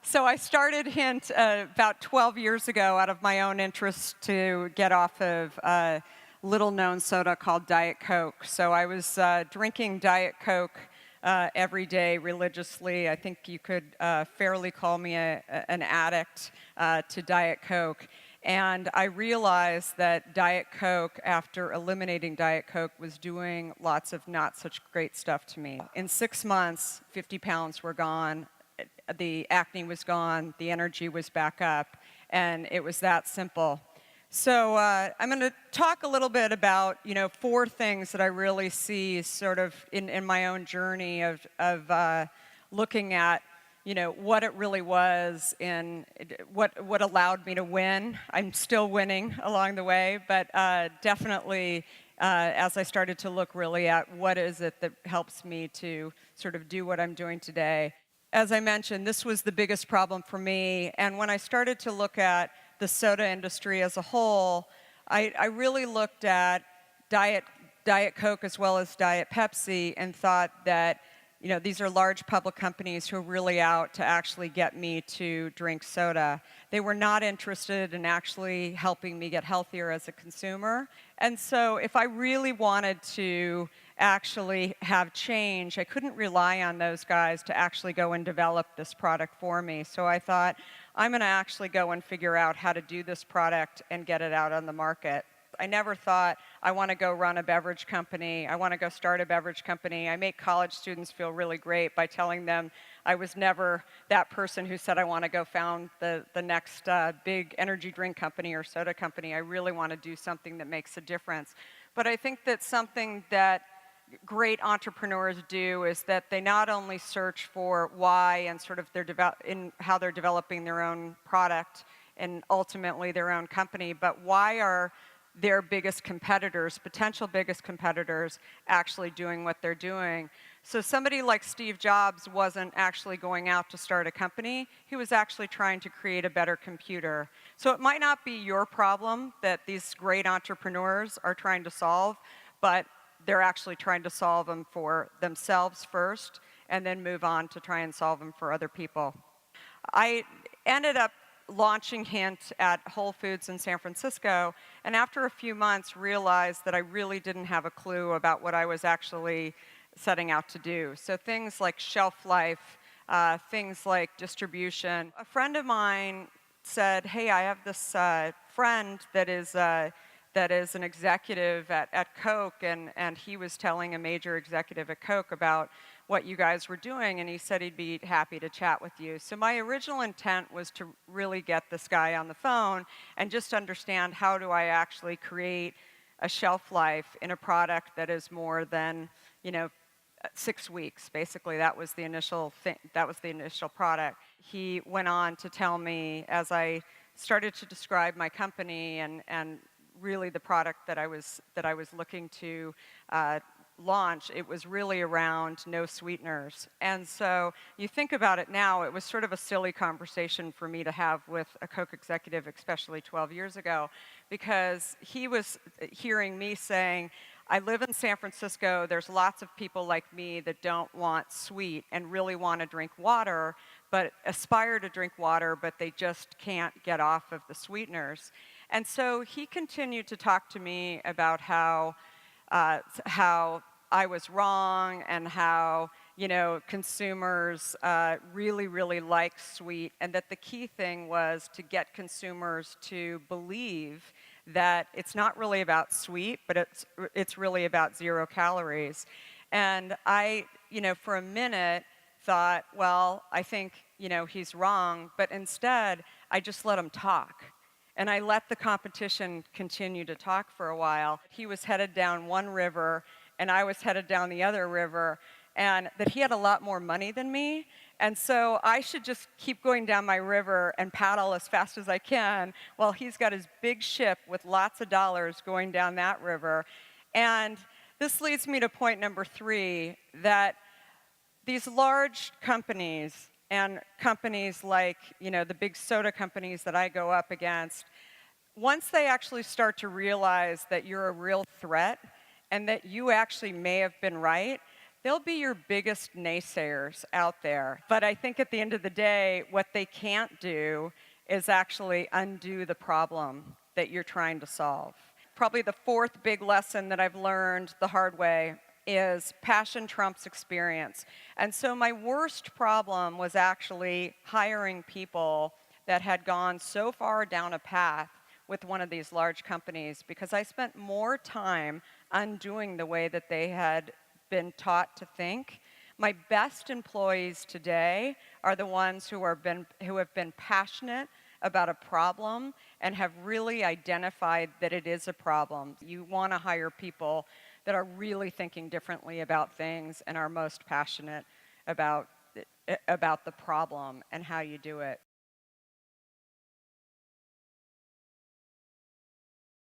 So I started Hint about 12 years ago out of my own interest to get off of a little-known soda called Diet Coke. So I was drinking Diet Coke every day religiously. I think you could fairly call me an addict to Diet Coke. And I realized that Diet Coke, after eliminating Diet Coke, was doing lots of not such great stuff to me. In 6 months, 50 pounds were gone. The acne was gone, the energy was back up, and it was that simple. So I'm going to talk a little bit about, 4 things that I really see sort of in my own journey of looking at, what it really was and what allowed me to win. I'm still winning along the way, but definitely as I started to look really at what is it that helps me to sort of do what I'm doing today. As I mentioned, this was the biggest problem for me, and when I started to look at the soda industry as a whole, I really looked at Diet Coke as well as Diet Pepsi and thought that, these are large public companies who are really out to actually get me to drink soda. They were not interested in actually helping me get healthier as a consumer. And so if I really wanted to actually have change, I couldn't rely on those guys to actually go and develop this product for me. So I thought, I'm going to actually go and figure out how to do this product and get it out on the market. I never thought, I want to go run a beverage company. I want to go start a beverage company. I make college students feel really great by telling them I was never that person who said I want to go found the next big energy drink company or soda company. I really want to do something that makes a difference. But I think that something that great entrepreneurs do is that they not only search for why and sort of how they're developing their own product and ultimately their own company, but why are their biggest competitors, potential biggest competitors, actually doing what they're doing. So somebody like Steve Jobs wasn't actually going out to start a company. He was actually trying to create a better computer. So it might not be your problem that these great entrepreneurs are trying to solve, but they're actually trying to solve them for themselves first and then move on to try and solve them for other people. I ended up launching Hint at Whole Foods in San Francisco, and after a few months realized that I really didn't have a clue about what I was actually setting out to do. So things like shelf life, things like distribution. A friend of mine said, hey, I have this friend that is an executive at Coke, and he was telling a major executive at Coke about what you guys were doing, and he said he'd be happy to chat with you. So my original intent was to really get this guy on the phone and just understand how do I actually create a shelf life in a product that is more than, 6 weeks. Basically, that was the initial thing. That was the initial product. He went on to tell me as I started to describe my company and really the product that I was looking to launch, it was really around no sweeteners. And so you think about it now, it was sort of a silly conversation for me to have with a Coke executive, especially 12 years ago, because he was hearing me saying, I live in San Francisco, there's lots of people like me that don't want sweet and really want to drink water, but aspire to drink water, but they just can't get off of the sweeteners. And so he continued to talk to me about how I was wrong and how, consumers really, really like sweet, and that the key thing was to get consumers to believe that it's not really about sweet, but it's really about 0 calories. And I, for a minute thought, well, I think, he's wrong, but instead I just let him talk. And I let the competition continue to talk for a while. He was headed down one river, and I was headed down the other river, and that he had a lot more money than me. And so I should just keep going down my river and paddle as fast as I can while he's got his big ship with lots of dollars going down that river. And this leads me to point number 3, that these large companies and companies like, the big soda companies that I go up against, once they actually start to realize that you're a real threat and that you actually may have been right, they'll be your biggest naysayers out there. But I think at the end of the day, what they can't do is actually undo the problem that you're trying to solve. Probably the fourth big lesson that I've learned the hard way is passion trumps experience. And so my worst problem was actually hiring people that had gone so far down a path with one of these large companies because I spent more time undoing the way that they had been taught to think. My best employees today are the ones who have been passionate about a problem and have really identified that it is a problem. You want to hire people that are really thinking differently about things and are most passionate about the problem and how you do it.